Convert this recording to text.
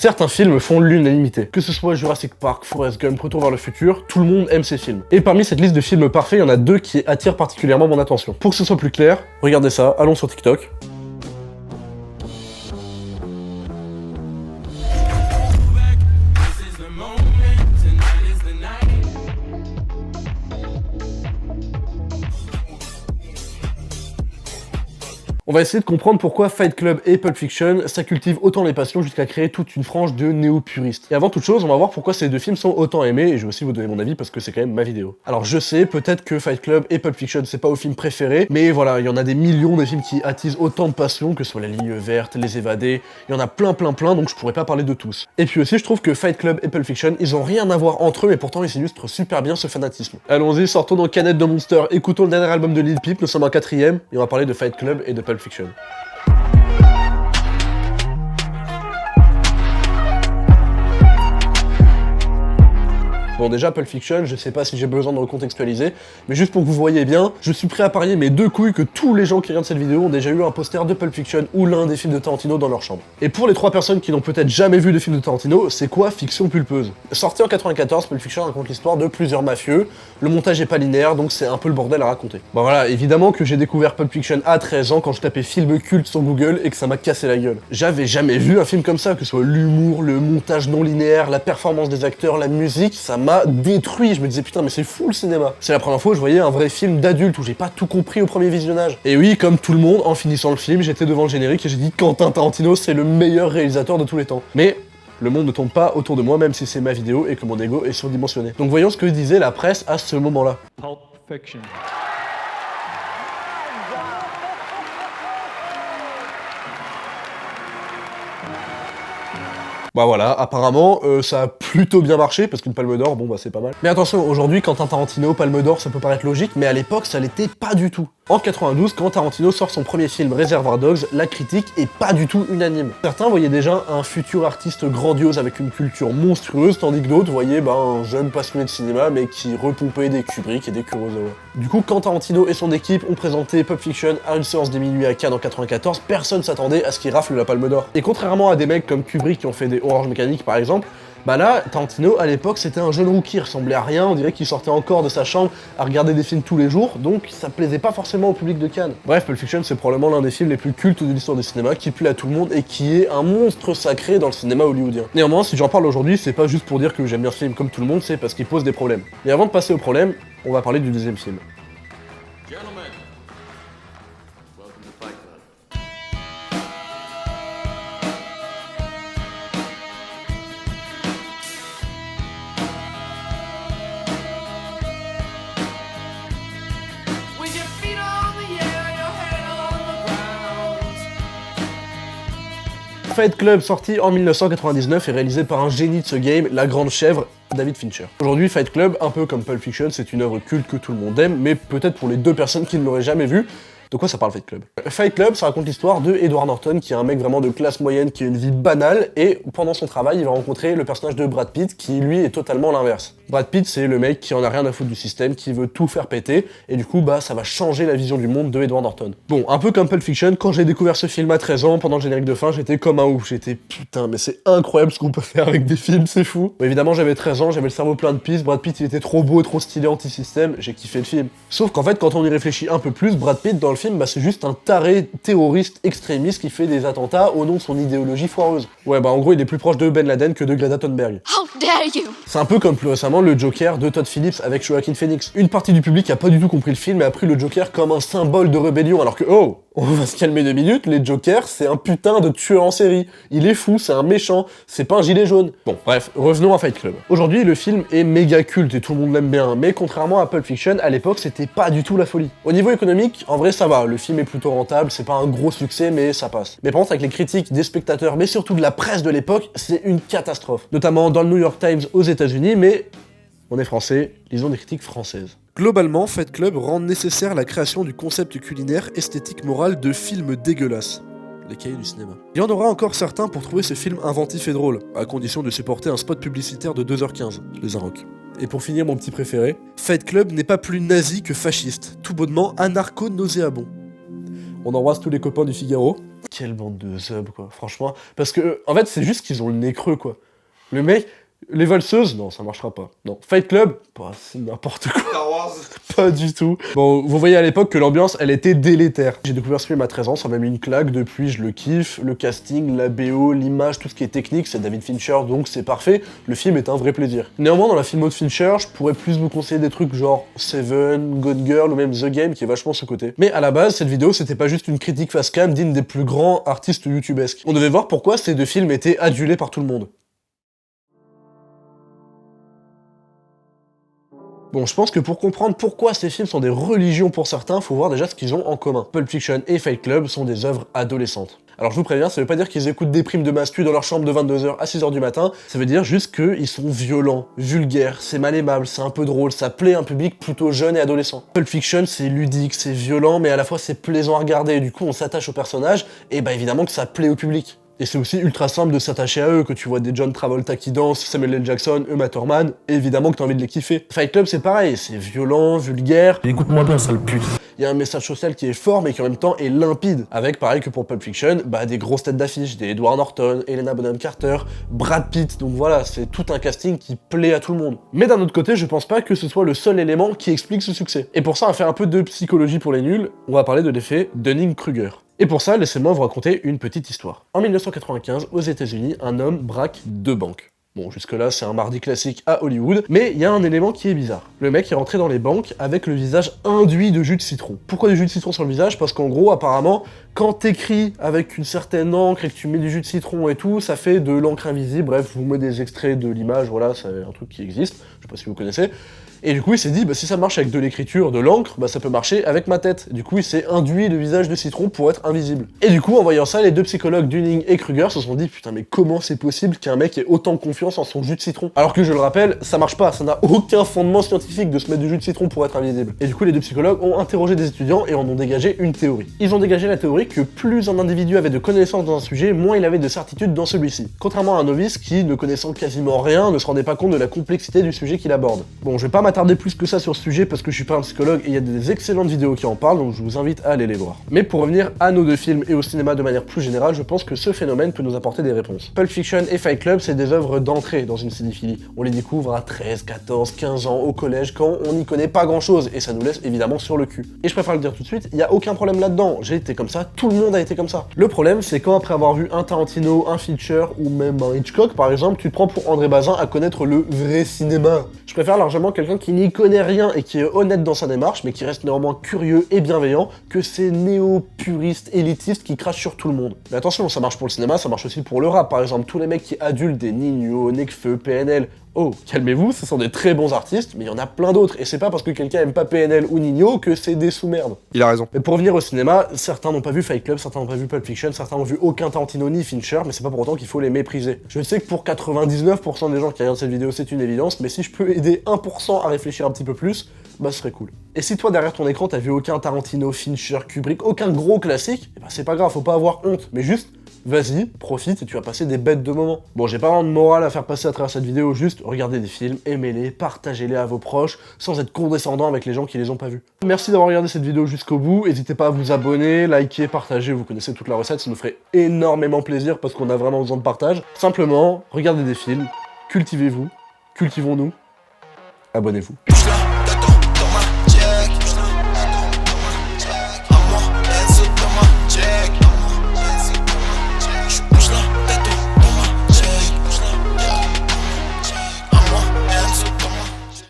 Certains films font l'unanimité. Que ce soit Jurassic Park, Forrest Gump, Retour vers le futur, tout le monde aime ces films. Et parmi cette liste de films parfaits, il y en a deux qui attirent particulièrement mon attention. Pour que ce soit plus clair, regardez ça, allons sur TikTok. On va essayer de comprendre pourquoi Fight Club et Pulp Fiction, ça cultive autant les passions jusqu'à créer toute une frange de néo-puristes. Et avant toute chose, on va voir pourquoi ces deux films sont autant aimés, et je vais aussi vous donner mon avis parce que c'est quand même ma vidéo. Alors je sais, peut-être que Fight Club et Pulp Fiction, c'est pas vos films préférés, mais voilà, il y en a des millions de films qui attisent autant de passion, que ce soit La Ligne Verte, Les Évadés, il y en a plein, donc je pourrais pas parler de tous. Et puis aussi, je trouve que Fight Club et Pulp Fiction, ils ont rien à voir entre eux, mais pourtant ils illustrent super bien ce fanatisme. Allons-y, sortons nos canettes de Monster, écoutons le dernier album de Lil Peep, nous sommes en 4ème, et on va parler de Fight Club et de Pulp Fiction. Bon déjà Pulp Fiction, je sais pas si j'ai besoin de recontextualiser, mais juste pour que vous voyez bien, je suis prêt à parier mes deux couilles que tous les gens qui regardent cette vidéo ont déjà eu un poster de Pulp Fiction ou l'un des films de Tarantino dans leur chambre. Et pour les 3 personnes qui n'ont peut-être jamais vu de film de Tarantino, c'est quoi Fiction pulpeuse? Sorti en 94, Pulp Fiction raconte l'histoire de plusieurs mafieux, le montage est pas linéaire donc c'est un peu le bordel à raconter. Bon voilà, évidemment que j'ai découvert Pulp Fiction à 13 ans quand je tapais film culte sur Google et que ça m'a cassé la gueule. J'avais jamais vu un film comme ça, que ce soit l'humour, le montage non linéaire, la performance des acteurs, la musique, ça m'a détruit. Je me disais putain mais c'est fou le cinéma. C'est la première fois où je voyais un vrai film d'adulte où j'ai pas tout compris au premier visionnage. Et oui, comme tout le monde, en finissant le film, j'étais devant le générique et j'ai dit Quentin Tarantino c'est le meilleur réalisateur de tous les temps. Mais le monde ne tourne pas autour de moi même si c'est ma vidéo et que mon ego est surdimensionné. Donc voyons ce que disait la presse à ce moment-là. Pulp Fiction. Bah voilà, apparemment, ça a plutôt bien marché, parce qu'une Palme d'Or, bon bah c'est pas mal. Mais attention, aujourd'hui, Quentin Tarantino, Palme d'Or, ça peut paraître logique, mais à l'époque, ça l'était pas du tout. En 92, quand Tarantino sort son premier film Reservoir Dogs, la critique est pas du tout unanime. Certains voyaient déjà un futur artiste grandiose avec une culture monstrueuse, tandis que d'autres voyaient un jeune passionné de cinéma, mais qui repompait des Kubrick et des Kurosawa. Du coup, quand Tarantino et son équipe ont présenté Pulp Fiction à une séance des minuit à Cannes en 94, personne s'attendait à ce qu'il rafle la Palme d'Or. Et contrairement à des mecs comme Kubrick qui ont fait des Orange Mécanique par exemple, bah là, Tarantino, à l'époque, c'était un jeune rookie, il ressemblait à rien, on dirait qu'il sortait encore de sa chambre à regarder des films tous les jours, donc ça plaisait pas forcément au public de Cannes. Bref, Pulp Fiction, c'est probablement l'un des films les plus cultes de l'histoire du cinéma, qui plaît à tout le monde et qui est un monstre sacré dans le cinéma hollywoodien. Néanmoins, si j'en parle aujourd'hui, c'est pas juste pour dire que j'aime bien ce film comme tout le monde, c'est parce qu'il pose des problèmes. Et avant de passer aux problèmes, on va parler du deuxième film. Gentlemen, welcome to Fight Club. With your feet on the air, your head on the ground. Fight Club, sorti en 1999 et réalisé par un génie de ce game, la grande chèvre, David Fincher. Aujourd'hui, Fight Club, un peu comme Pulp Fiction, c'est une œuvre culte que tout le monde aime, mais peut-être pour les 2 personnes qui ne l'auraient jamais vue. De quoi ça parle Fight Club? Fight Club, ça raconte l'histoire de Edward Norton, qui est un mec vraiment de classe moyenne, qui a une vie banale, et pendant son travail, il va rencontrer le personnage de Brad Pitt, qui lui est totalement l'inverse. Brad Pitt, c'est le mec qui en a rien à foutre du système, qui veut tout faire péter, et du coup, bah, ça va changer la vision du monde de Edward Norton. Bon, un peu comme Pulp Fiction, quand j'ai découvert ce film à 13 ans, pendant le générique de fin, j'étais comme un ouf, j'étais putain, mais c'est incroyable ce qu'on peut faire avec des films, c'est fou. Bon, évidemment, j'avais 13 ans, j'avais le cerveau plein de pistes, Brad Pitt, il était trop beau, trop stylé, anti-système, j'ai kiffé le film. Sauf qu'en fait, quand on y réfléchit un peu plus, Brad Pitt, dans le film, bah, c'est juste un taré terroriste extrémiste qui fait des attentats au nom de son idéologie foireuse. Ouais, bah en gros, il est plus proche de Ben Laden que de Greta Thunberg. How dare you! C'est un peu comme plus récemment le Joker de Todd Phillips avec Joaquin Phoenix. Une partie du public a pas du tout compris le film et a pris le Joker comme un symbole de rébellion, alors que, oh, on va se calmer 2 minutes, les Jokers, c'est un putain de tueur en série. Il est fou, c'est un méchant, c'est pas un gilet jaune. Bon, bref, revenons à Fight Club. Aujourd'hui, le film est méga culte et tout le monde l'aime bien, mais contrairement à Pulp Fiction, à l'époque, c'était pas du tout la folie. Au niveau économique, en vrai, ça va, le film est plutôt rentable, c'est pas un gros succès, mais ça passe. Mais par contre, avec les critiques des spectateurs, mais surtout de la presse de l'époque, c'est une catastrophe. Notamment dans le New York Times aux États-Unis, mais on est français, lisons des critiques françaises. Globalement, Fight Club rend nécessaire la création du concept culinaire, esthétique, moral de films dégueulasses. Les cahiers du cinéma. Il y en aura encore certains pour trouver ce film inventif et drôle, à condition de supporter un spot publicitaire de 2h15, les Arocs. Et pour finir, mon petit préféré, Fight Club n'est pas plus nazi que fasciste, tout bonnement anarcho-nauséabond. On embrasse tous les copains du Figaro. Quelle bande de zub, quoi, franchement. Parce que, en fait, c'est juste qu'ils ont le nez creux, quoi. Le mec, les valseuses, non, ça marchera pas. Non, Fight Club, bah, c'est n'importe quoi. Star Wars. Pas du tout. Bon, vous voyez à l'époque que l'ambiance, elle était délétère. J'ai découvert ce film à 13 ans, ça m'a mis une claque, depuis je le kiffe. Le casting, la BO, l'image, tout ce qui est technique, c'est David Fincher, donc c'est parfait. Le film est un vrai plaisir. Néanmoins, dans la filmo de Fincher, je pourrais plus vous conseiller des trucs genre Seven, Gone Girl ou même The Game, qui est vachement sous-côté. Mais à la base, cette vidéo, c'était pas juste une critique face cam digne des plus grands artistes youtubesques. On devait voir pourquoi ces deux films étaient adulés par tout le monde. Bon, je pense que pour comprendre pourquoi ces films sont des religions pour certains, faut voir déjà ce qu'ils ont en commun. Pulp Fiction et Fight Club sont des œuvres adolescentes. Alors je vous préviens, ça veut pas dire qu'ils écoutent des primes de mastu dans leur chambre de 22h à 6h du matin, ça veut dire juste qu'ils sont violents, vulgaires, c'est mal aimable, c'est un peu drôle, ça plaît à un public plutôt jeune et adolescent. Pulp Fiction, c'est ludique, c'est violent, mais à la fois c'est plaisant à regarder, et du coup on s'attache aux personnages, et bah évidemment que ça plaît au public. Et c'est aussi ultra simple de s'attacher à eux, que tu vois des John Travolta qui dansent, Samuel L. Jackson, Uma Thurman, évidemment que t'as envie de les kiffer. Fight Club c'est pareil, c'est violent, vulgaire, Écoute-moi bien, sale pute. il y a un message social qui est fort mais qui en même temps est limpide, avec pareil que pour Pulp Fiction, bah des grosses têtes d'affiche, des Edward Norton, Helena Bonham Carter, Brad Pitt, donc voilà, c'est tout un casting qui plaît à tout le monde. Mais d'un autre côté, je pense pas que ce soit le seul élément qui explique ce succès. Et pour ça, on va faire un peu de psychologie pour les nuls, on va parler de l'effet Dunning-Kruger. Et pour ça, laissez-moi vous raconter une petite histoire. En 1995, aux États-Unis, un homme braque 2 banques. Bon, jusque-là, c'est un mardi classique à Hollywood, mais il y a un élément qui est bizarre. Le mec est rentré dans les banques avec le visage induit de jus de citron. Pourquoi du jus de citron sur le visage? Parce qu'en gros, apparemment, quand t'écris avec une certaine encre et que tu mets du jus de citron et tout, ça fait de l'encre invisible. Bref, je vous mets des extraits de l'image, voilà, c'est un truc qui existe, je sais pas si vous connaissez. Et du coup, il s'est dit, bah, si ça marche avec de l'écriture, de l'encre, bah, ça peut marcher avec ma tête. Du coup, il s'est induit le visage de citron pour être invisible. Et du coup, en voyant ça, les deux psychologues Dunning et Kruger se sont dit, putain, mais comment c'est possible qu'un mec ait autant confiance en son jus de citron? Alors que je le rappelle, ça marche pas, ça n'a aucun fondement scientifique de se mettre du jus de citron pour être invisible. Et du coup, les deux psychologues ont interrogé des étudiants et en ont dégagé une théorie. Ils ont dégagé la théorie que plus un individu avait de connaissances dans un sujet, moins il avait de certitude dans celui-ci. Contrairement à un novice qui, ne connaissant quasiment rien, ne se rendait pas compte de la complexité du sujet qu'il aborde. Bon, je vais pas m'attarder plus que ça sur ce sujet parce que je suis pas un psychologue et il y a des excellentes vidéos qui en parlent, donc je vous invite à aller les voir. Mais pour revenir à nos deux films et au cinéma de manière plus générale, je pense que ce phénomène peut nous apporter des réponses. Pulp Fiction et Fight Club, c'est des œuvres d'entrée dans une cinéphilie. On les découvre à 13, 14, 15 ans au collège quand on n'y connaît pas grand chose et ça nous laisse évidemment sur le cul. Et je préfère le dire tout de suite, il y a aucun problème là-dedans. J'ai été comme ça, tout le monde a été comme ça. Le problème, c'est quand après avoir vu un Tarantino, un Fincher ou même un Hitchcock par exemple, tu te prends pour André Bazin à connaître le vrai cinéma. Je préfère largement quelqu'un qui n'y connaît rien et qui est honnête dans sa démarche, mais qui reste néanmoins curieux et bienveillant, que ces néo-puristes élitistes qui crachent sur tout le monde. Mais attention, ça marche pour le cinéma, ça marche aussi pour le rap, par exemple, tous les mecs qui adultent des Nino, Nekfeu, PNL, oh, calmez-vous, ce sont des très bons artistes, mais il y en a plein d'autres, et c'est pas parce que quelqu'un aime pas PNL ou Nino que c'est des sous-merdes. Il a raison. Mais pour revenir au cinéma, certains n'ont pas vu Fight Club, certains n'ont pas vu Pulp Fiction, certains n'ont vu aucun Tarantino ni Fincher, mais c'est pas pour autant qu'il faut les mépriser. Je sais que pour 99% des gens qui regardent cette vidéo, c'est une évidence, mais si je peux aider 1% à réfléchir un petit peu plus, bah ce serait cool. Et si toi derrière ton écran t'as vu aucun Tarantino, Fincher, Kubrick, aucun gros classique, et bah c'est pas grave, faut pas avoir honte, mais juste vas-y, profite et tu vas passer des bêtes de moments. Bon, j'ai pas vraiment de morale à faire passer à travers cette vidéo, juste regardez des films, aimez-les, partagez-les à vos proches, sans être condescendant avec les gens qui les ont pas vus. Merci d'avoir regardé cette vidéo jusqu'au bout, n'hésitez pas à vous abonner, liker, partager, vous connaissez toute la recette, ça nous ferait énormément plaisir parce qu'on a vraiment besoin de partage. Simplement, regardez des films, cultivez-vous, cultivons-nous, abonnez-vous.